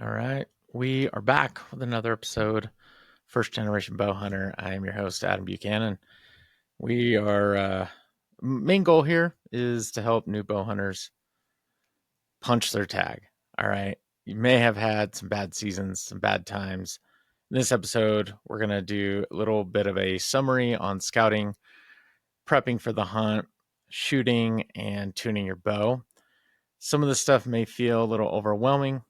All right. We are back with another episode, First Generation Bowhunter. I am your host, Adam Buchanan. We are, main goal here is to help new bow hunters punch their tag. All right. You may have had some bad seasons, some bad times. In this episode, we're going to do a little bit of a summary on scouting, prepping for the hunt, shooting, and tuning your bow. Some of the stuff may feel a little overwhelming,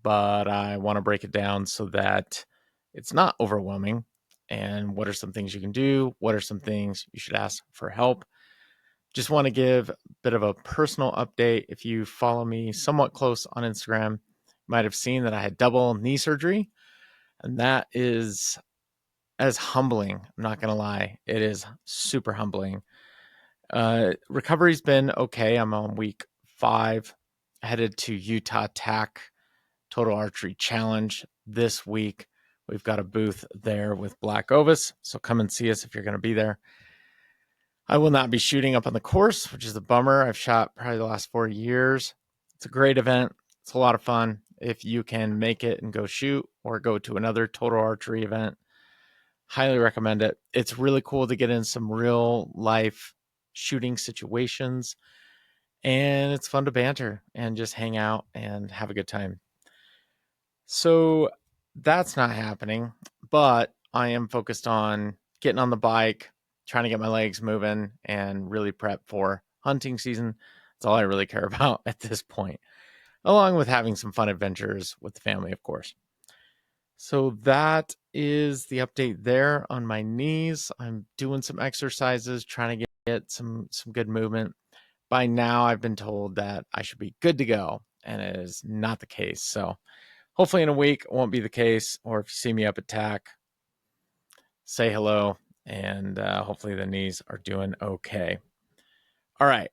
but I want to break it down so that it's not overwhelming. And what are some things you can do? What are some things you should ask for help? Just want to give a bit of a personal update. If you follow me somewhat close on Instagram, you might have seen that I had double knee surgery, and that is as humbling. I'm not going to lie. It is super humbling. Recovery's been okay. I'm on week 5, headed to Utah TAC Total Archery Challenge this week. We've got a booth there with Black Ovis, so come and see us if you're going to be there. I will not be shooting up on the course, which is a bummer. I've shot probably the last 4 years. It's a great event. It's a lot of fun. If you can make it and go shoot or go to another Total Archery event, highly recommend it. It's really cool to get in some real life shooting situations, and it's fun to banter and just hang out and have a good time. So that's not happening, but I am focused on getting on the bike, trying to get my legs moving, and really prep for hunting season. That's all I really care about at this point, along with having some fun adventures with the family, of course. So that is the update there on my knees. I'm doing some exercises, trying to get some good movement. By now, I've been told that I should be good to go, and it is not the case. So hopefully in a week it won't be the case, or if you see me up at TAC, say hello, and hopefully the knees are doing okay. All right.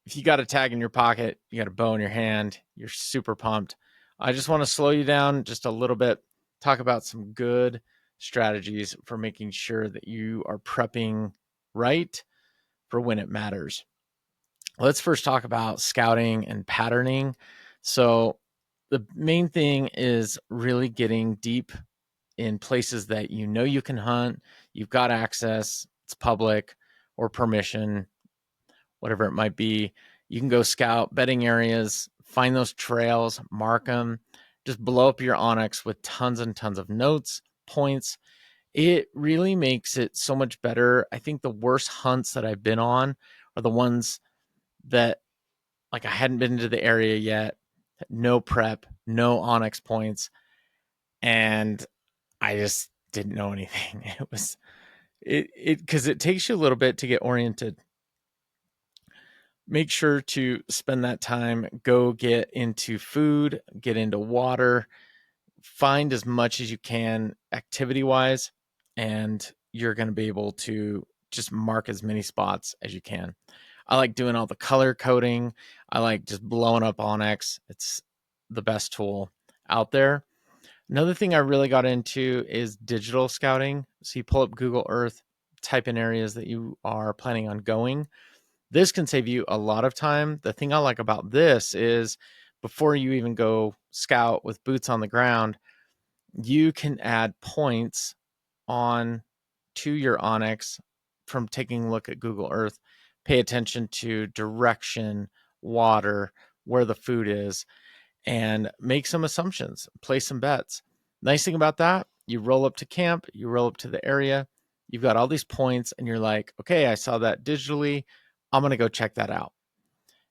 If you got a tag in your pocket, you got a bow in your hand, you're super pumped. I just want to slow you down just a little bit, talk about some good strategies for making sure that you are prepping right for when it matters. Let's first talk about scouting and patterning. So, the main thing is really getting deep in places that you know you can hunt, you've got access, it's public or permission, whatever it might be. You can go scout bedding areas, find those trails, mark them, just blow up your Onyx with tons and tons of notes, points. It really makes it so much better. I think the worst hunts that I've been on are the ones that, like, I hadn't been to the area yet, no prep, no Onyx points, and I just didn't know anything. It was because it takes you a little bit to get oriented. Make sure to spend that time, go get into food, get into water, find as much as you can activity wise, and you're going to be able to just mark as many spots as you can. I like doing all the color coding. I like just blowing up Onyx. It's the best tool out there. Another thing I really got into is digital scouting. So you pull up Google Earth, type in areas that you are planning on going. This can save you a lot of time. The thing I like about this is before you even go scout with boots on the ground, you can add points on to your Onyx from taking a look at Google Earth. Pay attention to direction, water, where the food is, and make some assumptions, place some bets. Nice thing about that, you roll up to camp, you roll up to the area, you've got all these points, and you're like, okay, I saw that digitally. I'm going to go check that out.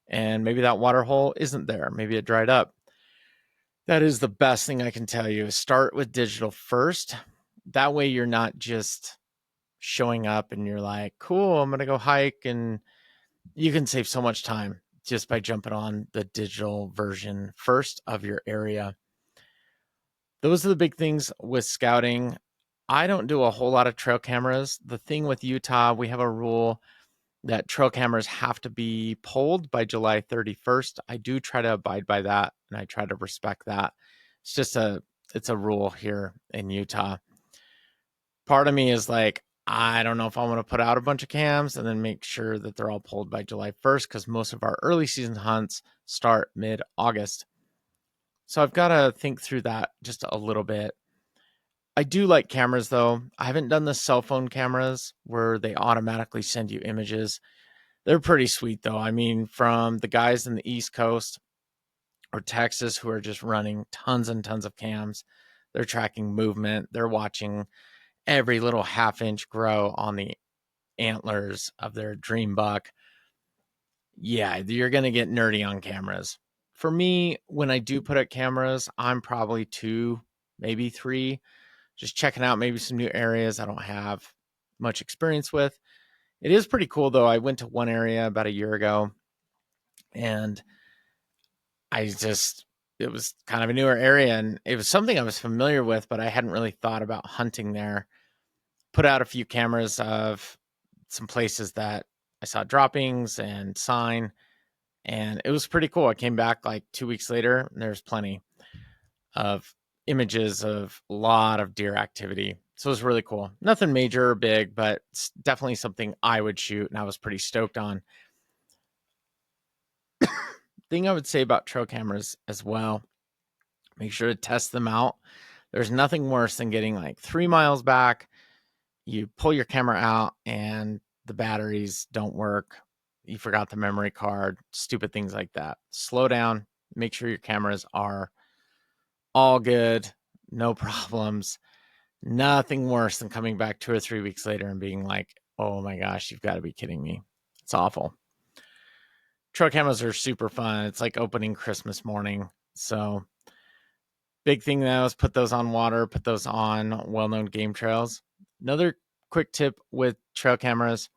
And maybe that water hole isn't there. Maybe it dried up. That is the best thing I can tell you. Start with digital first. That way you're not just showing up and you're like, cool, I'm going to go hike. And you can save so much time just by jumping on the digital version first of your area. Those are the big things with scouting. I don't do a whole lot of trail cameras. The thing with Utah, we have a rule that trail cameras have to be pulled by July 31st. I do try to abide by that, and I try to respect that. It's a rule here in Utah. Part of me is like, I don't know if I want to put out a bunch of cams and then make sure that they're all pulled by July 1st, because most of our early season hunts start mid-August. So I've got to think through that just a little bit. I do like cameras though. I haven't done the cell phone cameras where they automatically send you images. They're pretty sweet though. I mean, from the guys in the East Coast or Texas who are just running tons and tons of cams, they're tracking movement, they're watching every little half inch grow on the antlers of their dream buck. Yeah, you're going to get nerdy on cameras. For me, when I do put up cameras, I'm probably 2, maybe 3, just checking out maybe some new areas I don't have much experience with. It is pretty cool though. I went to one area about a year ago and it was kind of a newer area and it was something I was familiar with, but I hadn't really thought about hunting there. Put out a few cameras of some places that I saw droppings and sign, and it was pretty cool. I came back like 2 weeks later and there's plenty of images of a lot of deer activity. So it was really cool. Nothing major or big, but it's definitely something I would shoot and I was pretty stoked on. Thing I would say about trail cameras as well, make sure to test them out. There's nothing worse than getting like 3 miles back. You pull your camera out and the batteries don't work. You forgot the memory card, stupid things like that. Slow down, make sure your cameras are all good, no problems. Nothing worse than coming back 2 or 3 weeks later and being like, oh my gosh, you've got to be kidding me. It's awful. Trail cameras are super fun. It's like opening Christmas morning. So big thing though is put those on water, put those on well-known game trails. Another quick tip with trail cameras,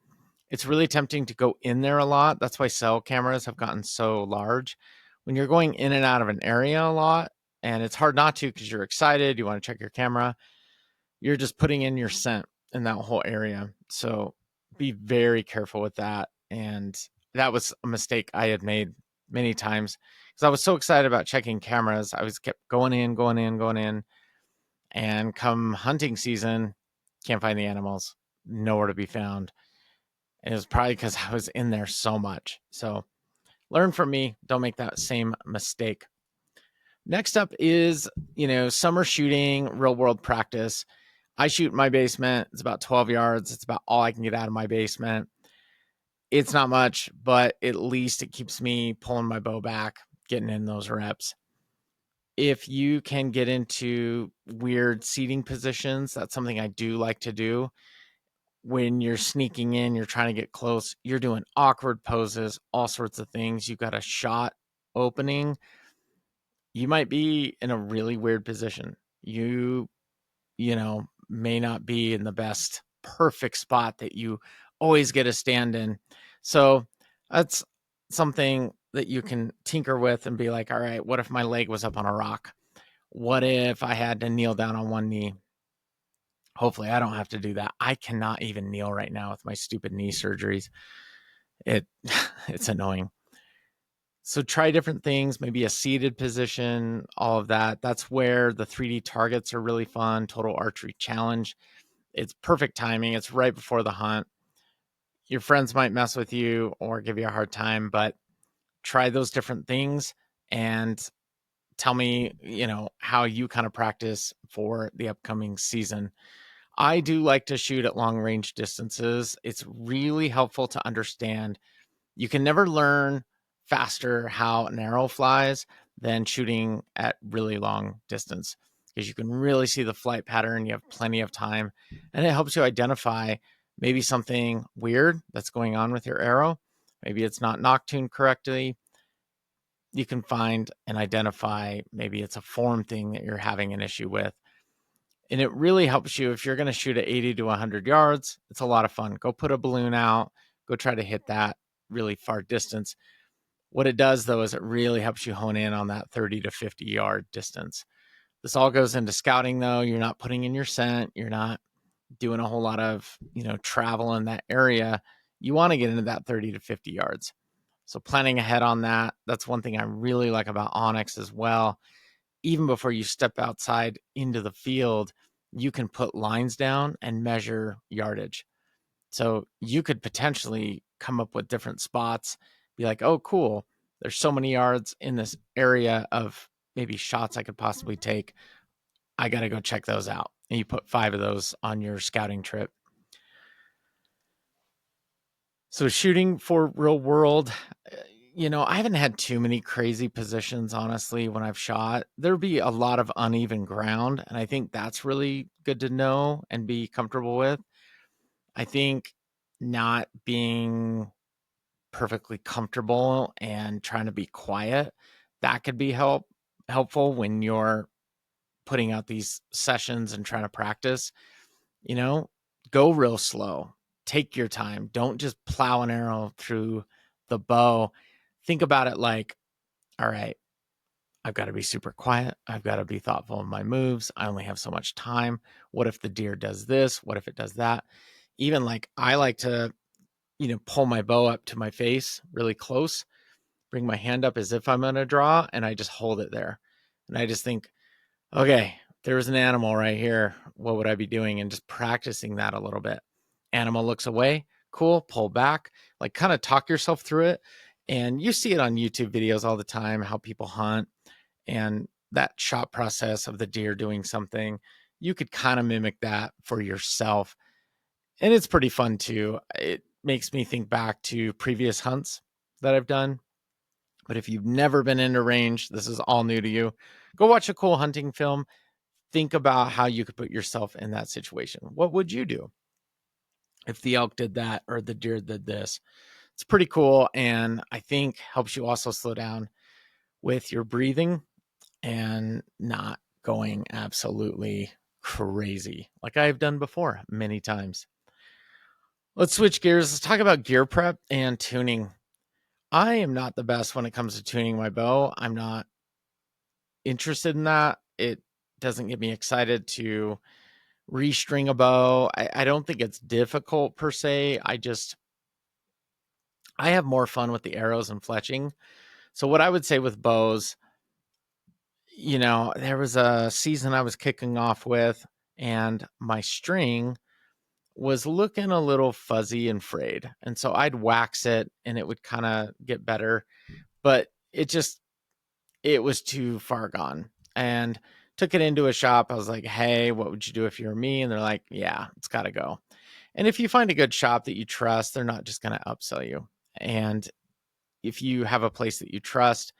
it's really tempting to go in there a lot. That's why cell cameras have gotten so large. When you're going in and out of an area a lot, and it's hard not to because you're excited, you want to check your camera, you're just putting in your scent in that whole area. So be very careful with that. And that was a mistake I had made many times because I was so excited about checking cameras. I was kept going in, going in, going in. And come hunting season, can't find the animals, nowhere to be found. And it was probably because I was in there so much. So learn from me. Don't make that same mistake. Next up is, summer shooting, real world practice. I shoot in my basement. It's about 12 yards. It's about all I can get out of my basement. It's not much, but at least it keeps me pulling my bow back, getting in those reps. If you can get into weird seating positions, that's something I do like to do. When you're sneaking in, you're trying to get close, you're doing awkward poses, all sorts of things. You've got a shot opening. You might be in a really weird position. May not be in the best perfect spot that you always get a stand in. So that's something that you can tinker with and be like, all right, what if my leg was up on a rock? What if I had to kneel down on one knee? Hopefully I don't have to do that. I cannot even kneel right now with my stupid knee surgeries. It's annoying. So try different things, maybe a seated position, all of that. That's where the 3D targets are really fun. Total Archery Challenge. It's perfect timing. It's right before the hunt. Your friends might mess with you or give you a hard time, but try those different things and tell me, how you kind of practice for the upcoming season. I do like to shoot at long range distances. It's really helpful to understand. You can never learn faster how an arrow flies than shooting at really long distance because you can really see the flight pattern. You have plenty of time and it helps you identify maybe something weird that's going on with your arrow. Maybe it's not noctuned correctly. You can find and identify maybe it's a form thing that you're having an issue with. And it really helps you if you're going to shoot at 80 to 100 yards. It's a lot of fun. Go put a balloon out, go try to hit that really far distance. What it does, though, is it really helps you hone in on that 30 to 50 yard distance. This all goes into scouting, though. You're not putting in your scent. You're not doing a whole lot of, travel in that area. You want to get into that 30 to 50 yards. So planning ahead on that, that's one thing I really like about Onyx as well. Even before you step outside into the field, you can put lines down and measure yardage. So you could potentially come up with different spots, be like, oh, cool. There's so many yards in this area of maybe shots I could possibly take. I got to go check those out. And you put 5 of those on your scouting trip. So shooting for real world, I haven't had too many crazy positions, honestly, when I've shot. There'll be a lot of uneven ground, and I think that's really good to know and be comfortable with. I think not being perfectly comfortable and trying to be quiet, that could be helpful when you're putting out these sessions and trying to practice. Go real slow. Take your time. Don't just plow an arrow through the bow. Think about it like, all right, I've got to be super quiet. I've got to be thoughtful of my moves. I only have so much time. What if the deer does this? What if it does that? Even like I like to, pull my bow up to my face really close, bring my hand up as if I'm going to draw, and I just hold it there. And I just think, okay, there was an animal right here. What would I be doing? And just practicing that a little bit. Animal looks away. Cool. Pull back. Like kind of talk yourself through it. And you see it on YouTube videos all the time, how people hunt and that shot process of the deer doing something. You could kind of mimic that for yourself. And it's pretty fun too. It makes me think back to previous hunts that I've done. But if you've never been into range, this is all new to you. Go watch a cool hunting film. Think about how you could put yourself in that situation. What would you do if the elk did that or the deer did this? It's pretty cool, and I think helps you also slow down with your breathing and not going absolutely crazy like I've done before many times. Let's switch gears. Let's talk about gear prep and tuning. I am not the best when it comes to tuning my bow. I'm not interested in that. It doesn't get me excited to restring a bow. I don't think it's difficult per se. I have more fun with the arrows and fletching. So what I would say with bows, there was a season I was kicking off with, and my string was looking a little fuzzy and frayed. And so I'd wax it and it would kind of get better, but it was too far gone. And took it into a shop. I was like, hey, what would you do if you were me? And they're like, yeah, it's got to go. And if you find a good shop that you trust, they're not just going to upsell you. And if you have a place that you trust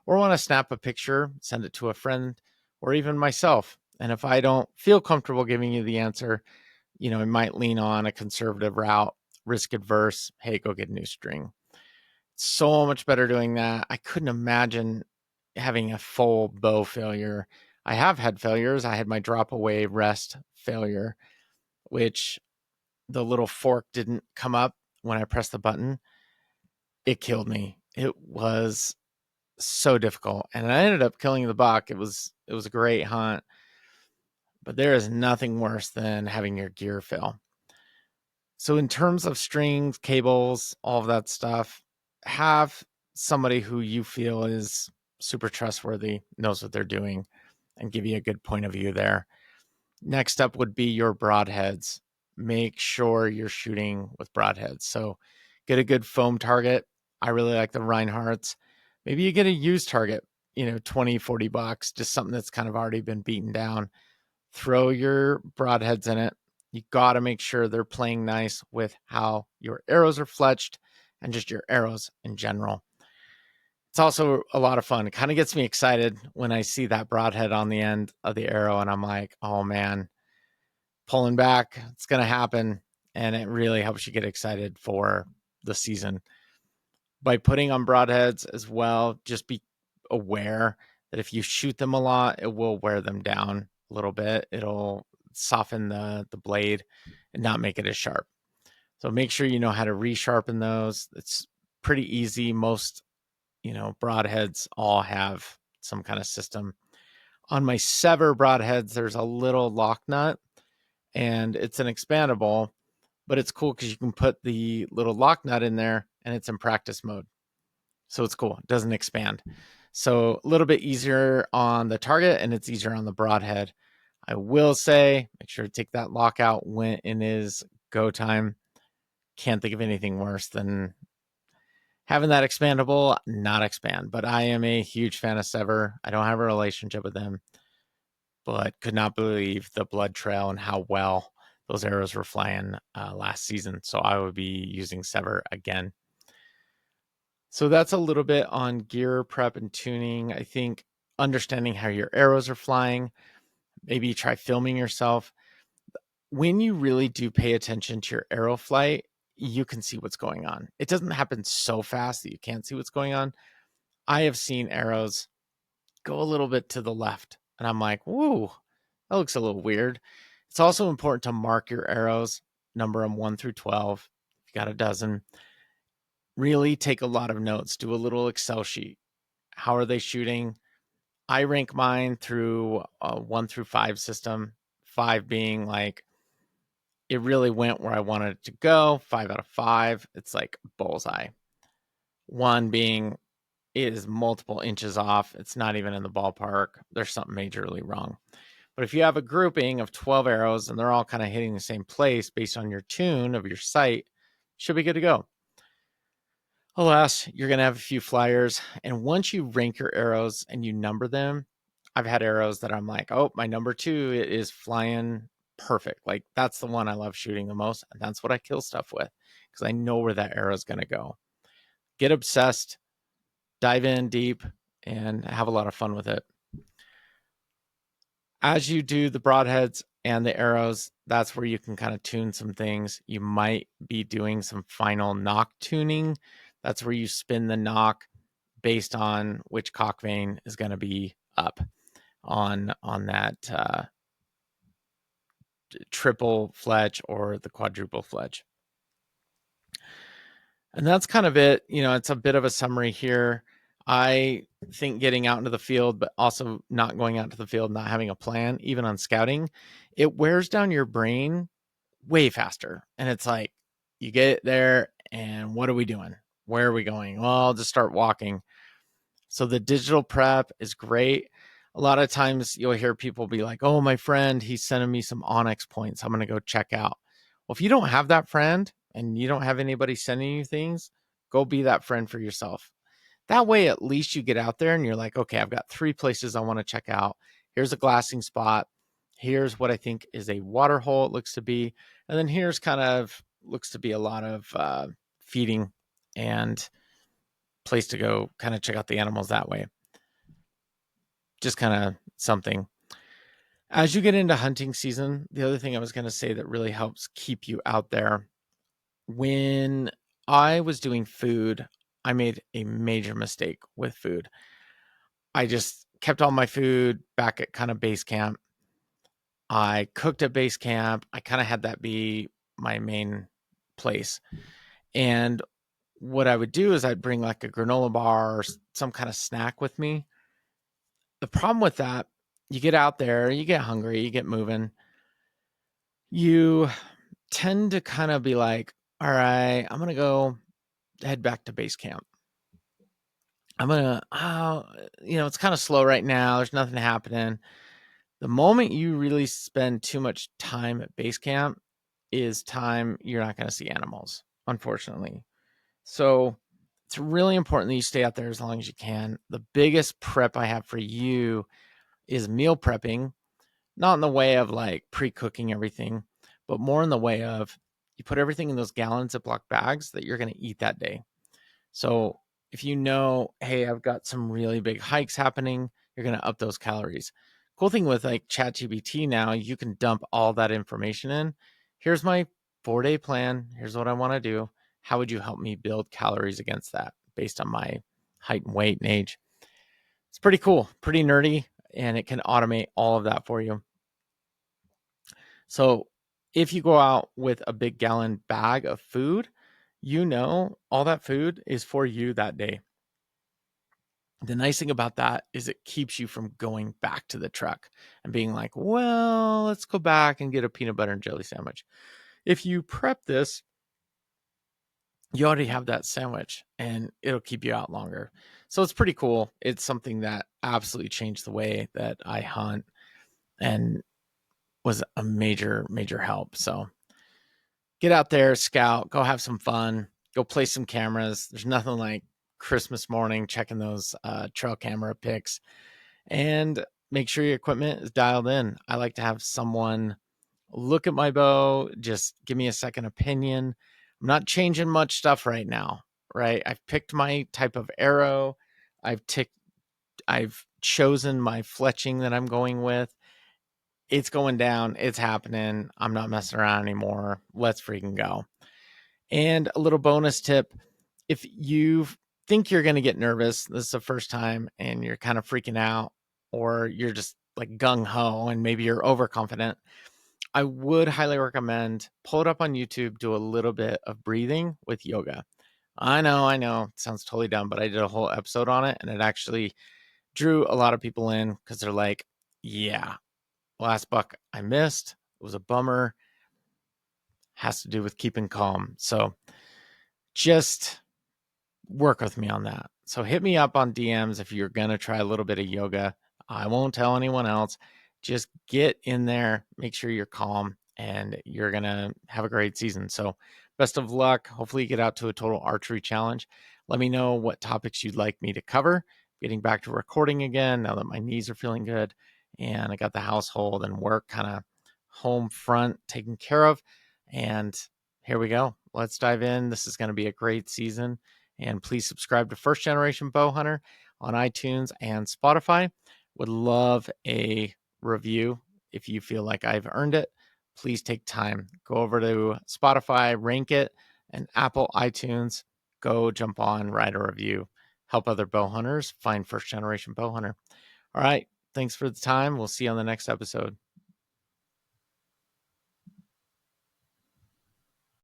or want to snap a picture, send it to a friend or even myself. And if I don't feel comfortable giving you the answer, I might lean on a conservative route, risk adverse. Hey, go get a new string. So much better doing that. I couldn't imagine having a full bow failure. I have had failures. I had my drop away rest failure, which the little fork didn't come up when I pressed the button. It killed me. It was so difficult. And I ended up killing the buck. It was a great hunt. But there is nothing worse than having your gear fail. So in terms of strings, cables, all of that stuff, have somebody who you feel is super trustworthy, knows what they're doing, and give you a good point of view there. Next up would be your broadheads. Make sure you're shooting with broadheads. So get a good foam target. I really like the Reinhardts. Maybe you get a used target, 20, $40, just something that's kind of already been beaten down. Throw your broadheads in it. You got to make sure they're playing nice with how your arrows are fletched and just your arrows in general. It's also a lot of fun. It kind of gets me excited when I see that broadhead on the end of the arrow and I'm like, oh man, pulling back, it's going to happen. And it really helps you get excited for the season. By putting on broadheads as well, just be aware that if you shoot them a lot, it will wear them down a little bit. It'll soften the blade and not make it as sharp. So make sure you know how to resharpen those. It's pretty easy. Most, broadheads all have some kind of system. On my Sever broadheads, there's a little lock nut and it's an expandable, but it's cool because you can put the little lock nut in there and it's in practice mode. So it's cool. It doesn't expand. So a little bit easier on the target and it's easier on the broadhead. I will say, make sure to take that lock out when it is go time. Can't think of anything worse than Having that expandable, not expand. But I am a huge fan of Sever. I don't have a relationship with them, but could not believe the blood trail and how well those arrows were flying last season. So I would be using Sever again. So that's a little bit on gear prep and tuning. I think understanding how your arrows are flying, maybe try filming yourself. When you really do pay attention to your arrow flight, you can see what's going on. It doesn't happen so fast that you can't see what's going on. I have seen arrows go a little bit to the left, and I'm like, whoa, that looks a little weird. It's also important to mark your arrows, number them 1 through 12. If you got a dozen, really take a lot of notes, do a little Excel sheet. How are they shooting? I rank mine through a 1 through 5 system, 5 being like it really went where I wanted it to go. 5 out of 5, it's like bullseye. 1 being it is multiple inches off. It's not even in the ballpark. There's something majorly wrong. But if you have a grouping of 12 arrows and they're all kind of hitting the same place based on your tune of your sight, should be good to go. Alas, you're going to have a few flyers. And once you rank your arrows and you number them, I've had arrows that I'm like, oh, my number 2 is flying perfect. Like that's the one I love shooting the most. And that's what I kill stuff with because I know where that arrow is going to go. Get obsessed, dive in deep, and have a lot of fun with it. As you do the broadheads and the arrows, that's where you can kind of tune some things. You might be doing some final knock tuning. That's where you spin the knock based on which cock vein is going to be up on that triple fletch or the quadruple fletch. And that's kind of it. It's a bit of a summary here. I think getting out into the field, but also not going out to the field, not having a plan, even on scouting, it wears down your brain way faster. And it's like, you get there and what are we doing? Where are we going? Well, I'll just start walking. So the digital prep is great. A lot of times you'll hear people be like, oh, my friend, he's sending me some Onyx points. I'm going to go check out. Well, if you don't have that friend and you don't have anybody sending you things, go be that friend for yourself. That way, at least you get out there and you're like, okay, I've got 3 places I want to check out. Here's a glassing spot. Here's what I think is a water hole it looks to be. And then here's kind of looks to be a lot of feeding and place to go kind of check out the animals that way. Just kind of something. As you get into hunting season, the other thing I was going to say that really helps keep you out there, when I was doing food, I made a major mistake with food. I just kept all my food back at kind of base camp. I cooked at base camp. I kind of had that be my main place. And what I would do is I'd bring like a granola bar or some kind of snack with me. The problem with that, you get out there, you get hungry, you get moving. You tend to kind of be like, all right, I'm going to go head back to base camp. I'm going to, it's kind of slow right now. There's nothing happening. The moment you really spend too much time at base camp is time you're not going to see animals, unfortunately. So it's really important that you stay out there as long as you can. The biggest prep I have for you is meal prepping, not in the way of like pre-cooking everything, but more in the way of you put everything in those gallon Ziploc bags that you're going to eat that day. So if you know, hey, I've got some really big hikes happening, you're going to up those calories. Cool thing with like ChatGPT now, you can dump all that information in. Here's my 4-day plan. Here's what I want to do. How would you help me build calories against that based on my height and weight and age? It's pretty cool, pretty nerdy, and it can automate all of that for you. So if you go out with a big gallon bag of food, all that food is for you that day. The nice thing about that is it keeps you from going back to the truck and being like, well, let's go back and get a peanut butter and jelly sandwich. If you prep this, you already have that sandwich and it'll keep you out longer. So it's pretty cool. It's something that absolutely changed the way that I hunt and was a major, major help. So get out there, scout, go have some fun. go place some cameras. There's nothing like Christmas morning checking those trail camera pics, and make sure your equipment is dialed in. I like to have someone look at my bow, just give me a second opinion. I'm not changing much stuff right now, right? I've picked my type of arrow. I've chosen my fletching that I'm going with. It's going down. It's happening. I'm not messing around anymore. Let's freaking go. And a little bonus tip, if you think you're going to get nervous, this is the first time and you're kind of freaking out, or you're just like gung ho and maybe you're overconfident, I would highly recommend pull it up on YouTube, do a little bit of breathing with yoga. I know, it sounds totally dumb, but I did a whole episode on it and it actually drew a lot of people in because they're like, yeah, last buck I missed. It was a bummer. Has to do with keeping calm. So just work with me on that. So hit me up on DMs if you're going to try a little bit of yoga. I won't tell anyone else. Just get in there, make sure you're calm, and you're going to have a great season. So best of luck. Hopefully you get out to a total archery challenge. Let me know what topics you'd like me to cover. Getting back to recording again now that my knees are feeling good and I got the household and work kind of home front taken care of. And here we go. Let's dive in. This is going to be a great season. And please subscribe to First Generation Bowhunter on iTunes and Spotify. Would love a review if you feel like I've earned it. Please take time. Go over to Spotify, rank it, and Apple iTunes. Go jump on, write a review. Help other bow hunters find First Generation Bowhunter. All right. Thanks for the time. We'll see you on the next episode.